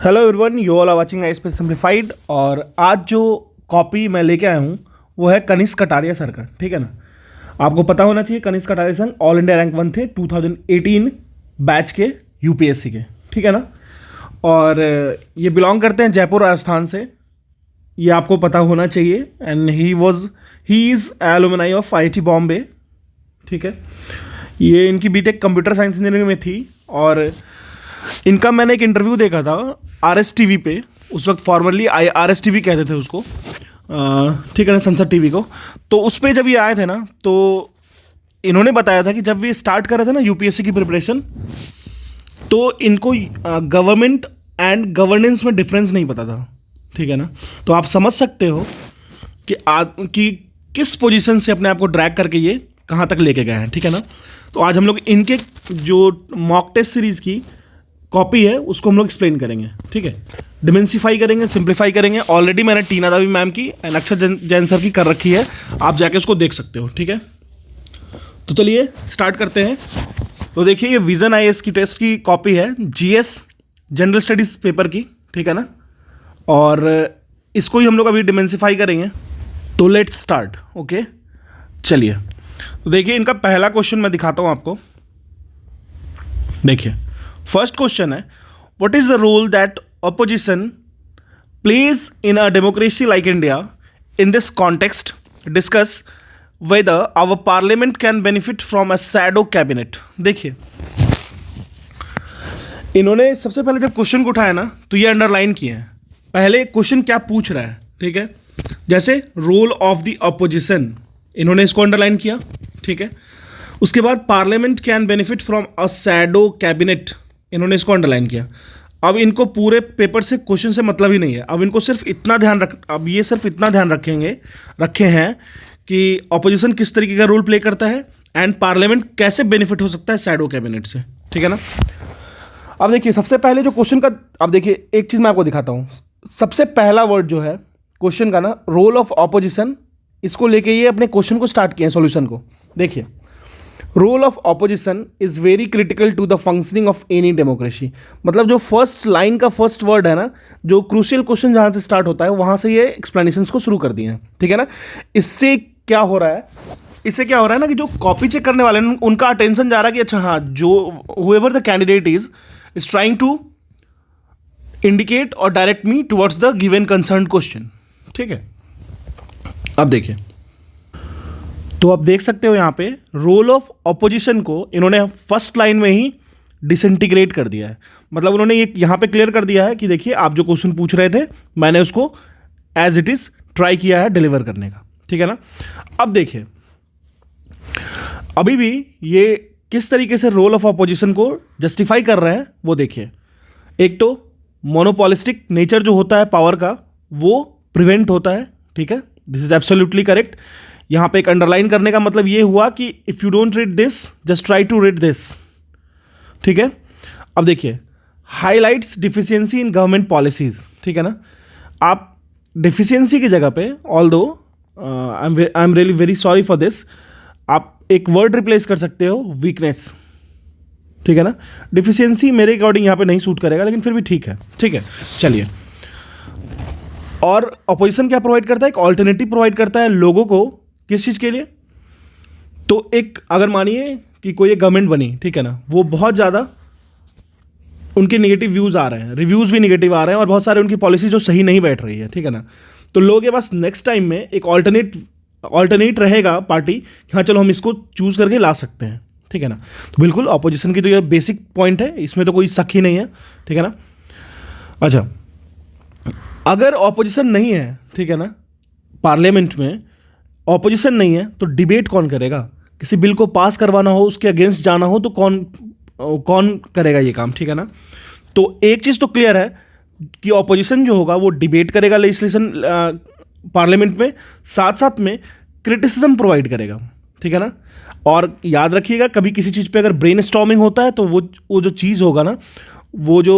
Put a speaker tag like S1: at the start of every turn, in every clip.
S1: Hello everyone, you all are watching IAS simplified. और आज जो कॉपी मैं लेके आया हूँ वो है कनिष्क कटारिया सर का। ठीक है ना, आपको पता होना चाहिए Kanishk Kataria sir all India rank 1 थे 2018 बैच के यूपीएससी के। ठीक है ना, और ये बिलोंग करते हैं जयपुर राजस्थान से, ये आपको पता होना चाहिए। And he is alumni of IIT Bombay. ठीक है, ये इनकी बीटेक कंप्यूटर साइंस इंजीनियरिंग में थी और इनका मैंने एक इंटरव्यू देखा था आरएस टीवी पे। उस वक्त फॉर्मरली आरएस टीवी कहते थे उसको, ठीक है ना, संसद टीवी को। तो उस पर जब ये आए थे ना, तो इन्होंने बताया था कि जब ये स्टार्ट कर रहे थे ना यूपीएससी की प्रिपरेशन, तो इनको गवर्नमेंट एंड गवर्नेंस में डिफरेंस नहीं पता था। ठीक है ना, तो आप समझ सकते हो कि किस पोजीशन से अपने आप को ड्रैग करके ये कहाँ तक लेके गए हैं। ठीक है ना, तो आज हम लोग इनके जो मॉक टेस्ट सीरीज़ की कॉपी है उसको हम लोग एक्सप्लेन करेंगे। ठीक है, डिमेंसिफाई करेंगे, सिंप्लीफाई करेंगे। ऑलरेडी मैंने टीना दावी मैम की एंड अक्षर जैन सर की कर रखी है, आप जाके उसको देख सकते हो। ठीक है, तो चलिए स्टार्ट करते हैं। तो देखिए, ये विजन आईएएस की टेस्ट की कॉपी है, जीएस जनरल स्टडीज़ पेपर की। ठीक है ना, और इसको ही हम लोग अभी डिमेंसिफाई करेंगे। तो लेट्स स्टार्ट। ओके, चलिए। तो देखिए, इनका पहला क्वेश्चन मैं दिखाता हूँ आपको। देखिए, फर्स्ट क्वेश्चन है, what is the role that opposition plays in a democracy like India? In this context discuss whether our parliament can benefit from a shadow cabinet. देखिए, इन्होंने सबसे पहले जब क्वेश्चन को उठाया ना, तो ये अंडरलाइन किए हैं पहले क्वेश्चन क्या पूछ रहा है। ठीक है, जैसे रोल ऑफ द ऑपोजिशन, इन्होंने इसको अंडरलाइन किया। ठीक है, उसके बाद parliament can benefit from a shadow cabinet, इन्होंने इसको अंडरलाइन किया। अब इनको पूरे पेपर से क्वेश्चन से मतलब ही नहीं है। अब इनको सिर्फ इतना ध्यान रखे हैं कि ऑपोजिशन किस तरीके का रोल प्ले करता है एंड पार्लियामेंट कैसे बेनिफिट हो सकता है शैडो कैबिनेट से। ठीक है ना, अब देखिए सबसे पहले जो क्वेश्चन का, अब देखिए एक चीज़ मैं आपको दिखाता हूँ। सबसे पहला वर्ड जो है क्वेश्चन का ना, रोल ऑफ ऑपोजिशन, इसको लेके ये अपने क्वेश्चन को स्टार्ट किए हैं, सॉल्यूशन को। देखिए, role of opposition is very critical to the functioning of any democracy. मतलब जो फर्स्ट लाइन का फर्स्ट वर्ड है ना, जो क्रूशियल क्वेश्चन जहाँ से स्टार्ट होता है वहाँ से ये एक्सप्लेनेशंस को शुरू कर दिए हैं। ठीक है ना, इससे क्या हो रहा है ना, कि जो कॉपी चेक करने वाले हैं उनका अटेंशन जा रहा है कि अच्छा हाँ, जो however the candidate is trying to indicate और direct me towards the given concern question. ठीक है, अब देखिए, तो आप देख सकते हो यहाँ पे रोल ऑफ ऑपोजिशन को इन्होंने फर्स्ट लाइन में ही डिसइंटीग्रेट कर दिया है। मतलब उन्होंने ये यहाँ पे क्लियर कर दिया है कि देखिए, आप जो क्वेश्चन पूछ रहे थे मैंने उसको एज इट इज ट्राई किया है डिलीवर करने का। ठीक है ना, अब देखिए अभी भी ये किस तरीके से रोल ऑफ ऑपोजिशन को जस्टिफाई कर रहे हैं वो देखिए। एक तो मोनोपॉलिस्टिक नेचर जो होता है पावर का, वो प्रिवेंट होता है। ठीक है, दिस इज एब्सोल्युटली करेक्ट। यहाँ पे एक अंडरलाइन करने का मतलब ये हुआ कि if you don't read this just try to read this. ठीक है, अब देखिए, highlights deficiency in government policies. ठीक है ना, आप डिफिशियंसी की जगह पे, although I am really very sorry for this, आप एक वर्ड रिप्लेस कर सकते हो, वीकनेस। ठीक है ना, डिफिशियंसी मेरे अकॉर्डिंग यहाँ पे नहीं सूट करेगा, लेकिन फिर भी ठीक है। ठीक है, चलिए। और अपोजिशन क्या प्रोवाइड करता है? एक ऑल्टरनेटिव प्रोवाइड करता है लोगों को। किस चीज़ के लिए? तो एक, अगर मानिए कि कोई एक गवर्नमेंट बनी, ठीक है ना, वो बहुत ज़्यादा उनके नेगेटिव व्यूज़ आ रहे हैं, रिव्यूज़ भी नेगेटिव आ रहे हैं और बहुत सारे उनकी पॉलिसी जो सही नहीं बैठ रही है। ठीक है ना, तो लोगों के पास नेक्स्ट टाइम में एक ऑल्टरनेट रहेगा पार्टी कि हाँ चलो हम इसको चूज़ करके ला सकते हैं। ठीक है ना, तो बिल्कुल ऑपोजिशन की तो ये बेसिक पॉइंट है, इसमें तो कोई शक ही नहीं है। ठीक है ना, अच्छा, अगर ऑपोजिशन नहीं है, ठीक है ना, पार्लियामेंट में ऑपोजिशन नहीं है, तो डिबेट कौन करेगा? किसी बिल को पास करवाना हो, उसके अगेंस्ट जाना हो, तो कौन करेगा ये काम? ठीक है ना, तो एक चीज़ तो क्लियर है कि ऑपोजिशन जो होगा वो डिबेट करेगा लेजिस्लेशन पार्लियामेंट में, साथ साथ में क्रिटिसिज्म प्रोवाइड करेगा। ठीक है ना, और याद रखिएगा, कभी किसी चीज़ पे अगर ब्रेन स्टॉर्मिंग होता है तो वो जो चीज़ होगा ना, वो जो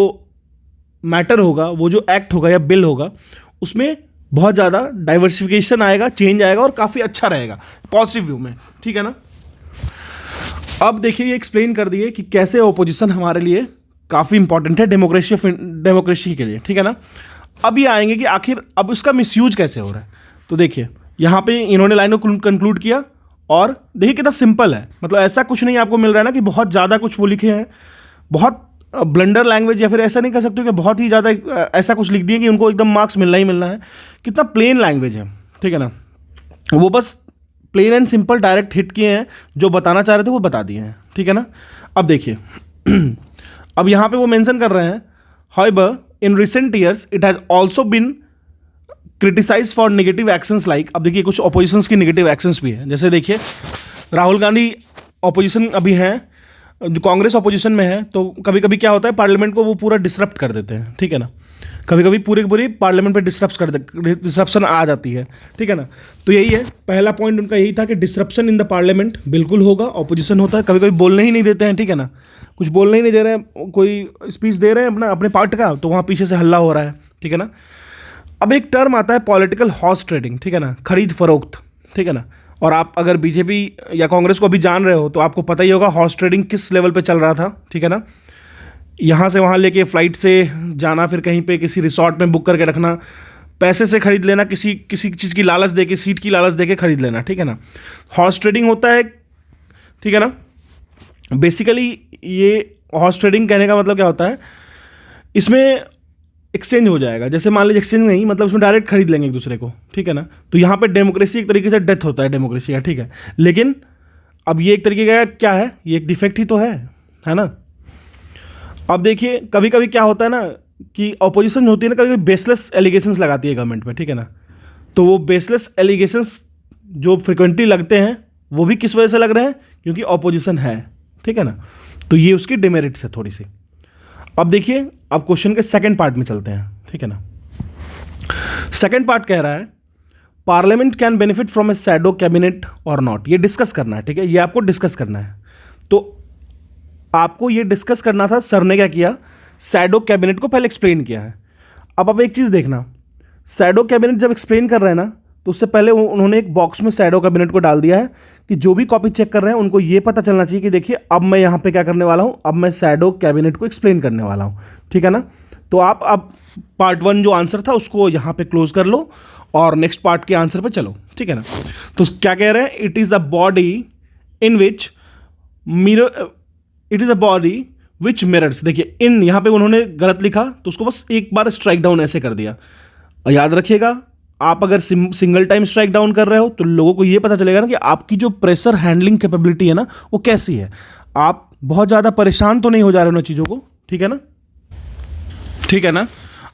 S1: मैटर होगा, वो जो एक्ट होगा या बिल होगा, उसमें बहुत ज़्यादा डाइवर्सिफिकेशन आएगा, चेंज आएगा और काफ़ी अच्छा रहेगा पॉजिटिव व्यू में। ठीक है ना, अब देखिए ये एक्सप्लेन कर दिए कि कैसे ऑपोजिशन हमारे लिए काफ़ी इंपॉर्टेंट है डेमोक्रेसी के लिए, ठीक है ना। अब ये आएंगे कि आखिर अब इसका मिसयूज कैसे हो रहा है। तो देखिए यहाँ पे इन्होंने लाइन को कंक्लूड किया और देखिए कितना सिंपल है, मतलब ऐसा कुछ नहीं आपको मिल रहा है ना कि बहुत ज़्यादा कुछ वो लिखे हैं, बहुत ब्लंडर लैंग्वेज, या फिर ऐसा नहीं कह सकते कि बहुत ही ज़्यादा ऐसा कुछ लिख दिए कि उनको एकदम मार्क्स मिलना ही मिलना है। कितना प्लेन लैंग्वेज है, ठीक है ना। वो बस plain and simple direct hit किए हैं, जो बताना चाह रहे थे वो बता दिए हैं, ठीक है ना। अब देखिए अब यहाँ पे वो मेंशन कर रहे हैं, however in recent years it has also been criticise for negative actions like. अब देखिए कुछ ऑपोजिशंस की नेगेटिव एक्शंस भी है, जैसे देखिए राहुल गांधी ऑपोजिशन अभी हैं, जो कांग्रेस ऑपोजिशन में है, तो कभी कभी क्या होता है पार्लियामेंट को वो पूरा डिसरप्ट कर देते हैं, ठीक है ना। कभी कभी पूरी पार्लियामेंट पे डिसरप्शन आ जाती है, ठीक है ना। तो यही है पहला पॉइंट उनका, यही था कि डिसरप्शन इन द पार्लियामेंट बिल्कुल होगा, ऑपोजिशन होता है, कभी कभी बोलने ही नहीं देते हैं, ठीक है ना। कुछ बोलने ही नहीं दे रहे हैं, कोई स्पीच दे रहे हैं अपने पार्ट का, तो वहाँ पीछे से हल्ला हो रहा है, ठीक है ना। अब एक टर्म आता है पॉलिटिकल हॉर्स ट्रेडिंग, ठीक है ना, खरीद फरोख्त, ठीक है ना। और आप अगर बीजेपी या कांग्रेस को भी जान रहे हो तो आपको पता ही होगा हॉर्स ट्रेडिंग किस लेवल पे चल रहा था, ठीक है ना। यहाँ से वहाँ लेके फ्लाइट से जाना, फिर कहीं पे किसी रिसोर्ट में बुक करके रखना, पैसे से खरीद लेना, किसी चीज़ की लालच देके, सीट की लालच देके खरीद लेना, ठीक है ना। हॉर्स ट्रेडिंग होता है, ठीक है ना। बेसिकली ये हॉर्स ट्रेडिंग कहने का मतलब क्या होता है, इसमें एक्सचेंज हो जाएगा, जैसे मान लीजिए एक्सचेंज नहीं, मतलब उसमें डायरेक्ट खरीद लेंगे एक दूसरे को, ठीक है ना। तो यहाँ पे डेमोक्रेसी एक तरीके से डेथ होता है डेमोक्रेसी का, ठीक है। लेकिन अब ये एक तरीके का क्या है, ये एक डिफेक्ट ही तो है ना। अब देखिए कभी कभी क्या होता है ना कि ऑपोजिशन होती है ना, कभी कभी बेसलेस एलिगेशंस लगाती है गवर्नमेंट पे, ठीक है ना। तो वो बेसलेस एलिगेशंस जो फ्रिक्वेंटली लगते हैं वो भी किस वजह से लग रहे हैं, क्योंकि ऑपोजिशन है, ठीक है ना। तो ये उसकी डिमेरिट्स है थोड़ी सी। अब देखिए अब क्वेश्चन के सेकंड पार्ट में चलते हैं, ठीक है ना। सेकंड पार्ट कह रहा है parliament can benefit from A shadow cabinet और नॉट। ये डिस्कस करना है, ठीक है, ये आपको डिस्कस करना है। तो आपको ये डिस्कस करना था, सर ने क्या किया, शैडो कैबिनेट को पहले एक्सप्लेन किया है। अब एक चीज़ देखना, शैडो कैबिनेट जब एक्सप्लेन कर रहे हैं ना, तो उससे पहले उन्होंने एक बॉक्स में शैडो कैबिनेट को डाल दिया है कि जो भी कॉपी चेक कर रहे हैं उनको ये पता चलना चाहिए कि देखिए अब मैं यहाँ पे क्या करने वाला हूँ, अब मैं शैडो कैबिनेट को एक्सप्लेन करने वाला हूँ, ठीक है ना। तो आप अब पार्ट 1 जो आंसर था उसको यहाँ पे क्लोज कर लो और नेक्स्ट पार्ट के आंसर पे चलो, ठीक है ना। तो क्या कह रहे हैं, it is a body in which it is a body which mirrors. देखिए इन यहाँ पे उन्होंने गलत लिखा, तो उसको बस एक बार स्ट्राइक डाउन ऐसे कर दिया। और याद रखिएगा, आप अगर सिंगल टाइम स्ट्राइक डाउन कर रहे हो तो लोगों को ये पता चलेगा ना कि आपकी जो प्रेशर हैंडलिंग कैपेबिलिटी है ना वो कैसी है, आप बहुत ज़्यादा परेशान तो नहीं हो जा रहे हो ना चीज़ों को, ठीक है ना, ठीक है ना।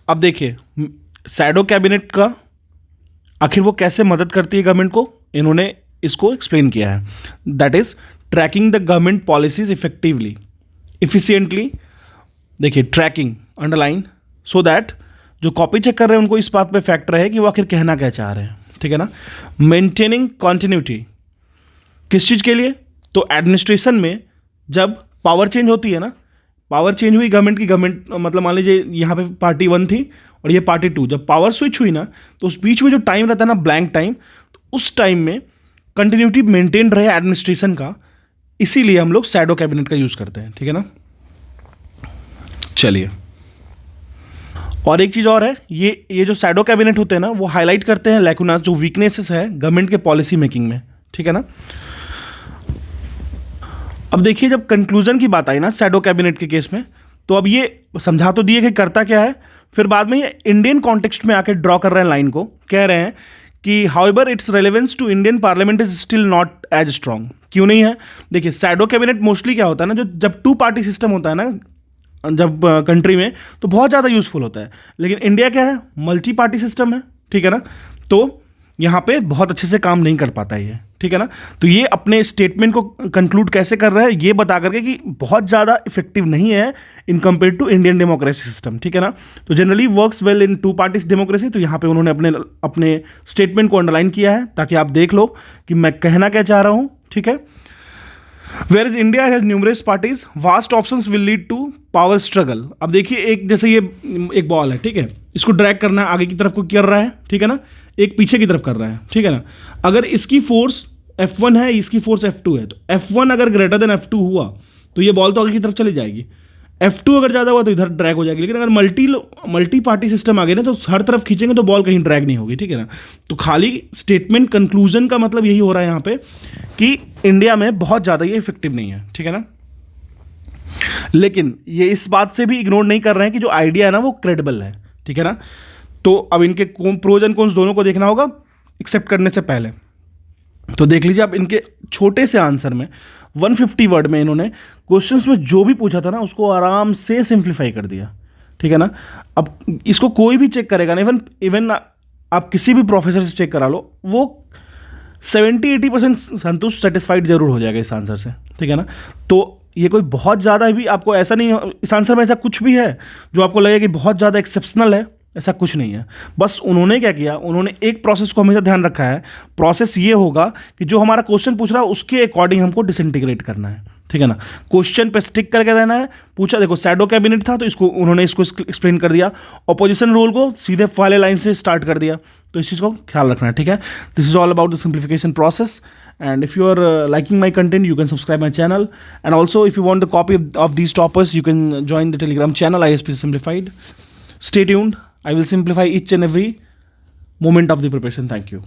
S1: अब देखिए शैडो कैबिनेट का आखिर वो कैसे मदद करती है गवर्नमेंट को, इन्होंने इसको एक्सप्लेन किया है। That is tracking the government policies effectively efficiently. देखिए ट्रैकिंग अंडरलाइन, सो दैट जो कॉपी चेक कर रहे हैं उनको इस बात पे फैक्ट रहे कि वो आखिर कहना क्या चाह रहे हैं, ठीक है ना। मेंटेनिंग कॉन्टिन्यूटी किस चीज़ के लिए, तो एडमिनिस्ट्रेशन में जब पावर चेंज होती है ना, पावर चेंज हुई गवर्नमेंट मतलब मान लीजिए यहाँ पे पार्टी 1 थी और ये पार्टी 2, जब पावर स्विच हुई ना तो उस बीच में जो टाइम रहता है ना ब्लैंक टाइम, तो उस टाइम में कंटिन्यूटी मेंटेन रहे एडमिनिस्ट्रेशन का, इसीलिए हम लोग शैडो कैबिनेट का यूज़ करते हैं, ठीक है ना। चलिए और एक चीज़ और है, ये जो शैडो कैबिनेट होते हैं ना वो हाईलाइट करते हैं लैकुनास, जो वीकनेसेस है गवर्नमेंट के पॉलिसी मेकिंग में, ठीक है ना। अब देखिए जब कंक्लूजन की बात आई ना शैडो कैबिनेट के केस में, तो अब ये समझा तो दिए कि करता क्या है, फिर बाद में ये इंडियन कॉन्टेक्स्ट में आके ड्रॉ कर रहे हैं लाइन को, कह रहे हैं कि however its relevance to Indian parliament is still not as strong. क्यों नहीं है, देखिए शैडो कैबिनेट मोस्टली क्या होता है ना, जब 2 पार्टी सिस्टम होता है ना जब कंट्री में, तो बहुत ज़्यादा यूज़फुल होता है। लेकिन इंडिया क्या है, मल्टी पार्टी सिस्टम है, ठीक है ना। तो यहाँ पे बहुत अच्छे से काम नहीं कर पाता है ये, ठीक है ना। तो ये अपने स्टेटमेंट को कंक्लूड कैसे कर रहा है, ये बता करके कि बहुत ज़्यादा इफेक्टिव नहीं है in compare to Indian democracy system, ठीक है ना। तो generally works well in 2 parties democracy. तो यहाँ पे उन्होंने अपने स्टेटमेंट को अंडरलाइन किया है ताकि आप देख लो कि मैं कहना क्या चाह रहा हूँ, ठीक है। Whereas India has numerous parties, vast options will lead to power struggle। अब देखिए एक जैसे ये एक बॉल है, ठीक है, इसको ड्रैग करना है आगे की तरफ को कर रहा है, ठीक है ना, एक पीछे की तरफ कर रहा है, ठीक है ना। अगर इसकी फोर्स F1 है, इसकी फोर्स F2 है, तो F1 अगर ग्रेटर देन F2 हुआ तो ये बॉल तो आगे की तरफ चली जाएगी। F2 अगर ज़्यादा हुआ तो इधर ड्रैग हो जाएगी, लेकिन अगर मल्टी पार्टी सिस्टम आ गया ना तो हर तरफ खींचेंगे तो बॉल कहीं ड्रैग नहीं होगी, ठीक है ना। तो खाली स्टेटमेंट कंक्लूजन का मतलब यही हो रहा है यहाँ पे कि इंडिया में बहुत ज़्यादा ये इफेक्टिव नहीं है, ठीक है ना। लेकिन ये इस बात से भी इग्नोर नहीं कर रहे हैं कि जो आइडिया है ना वो क्रेडिबल है, ठीक है ना। तो अब इनके प्रोज एंड कॉन्स दोनों को देखना होगा एक्सेप्ट करने से पहले। तो देख लीजिए आप, इनके छोटे से आंसर में 150 वर्ड में इन्होंने क्वेश्चंस में जो भी पूछा था ना उसको आराम से सिंप्लीफाई कर दिया, ठीक है ना। अब इसको कोई भी चेक करेगा ना, इवन आप किसी भी प्रोफेसर से चेक करा लो, वो 70-80% संतुष्ट सेटिस्फाइड जरूर हो जाएगा इस आंसर से, ठीक है ना। तो ये कोई बहुत ज़्यादा भी आपको ऐसा नहीं, इस आंसर में ऐसा कुछ भी है जो आपको लगे कि बहुत ज़्यादा एक्सेप्शनल है, ऐसा कुछ नहीं है। बस उन्होंने क्या किया, उन्होंने एक प्रोसेस को हमेशा ध्यान रखा है। प्रोसेस ये होगा कि जो हमारा क्वेश्चन पूछ रहा है उसके अकॉर्डिंग हमको डिसइंटीग्रेट करना है, ठीक है ना। क्वेश्चन पे स्टिक करके रहना है। पूछा, देखो शैडो कैबिनेट था तो इसको उन्होंने इसको एक्सप्लेन कर दिया। ऑपोजिशन रोल को सीधे पहले लाइन से स्टार्ट कर दिया। तो इस चीज़ को ख्याल रखना है, ठीक है। This is all about the simplification process. And if you are liking my content, you can subscribe my channel. And also, if you want the copy of these toppers, you can join the Telegram channel ISP Simplified. Stay tuned. I will simplify each and every moment of the preparation. Thank you.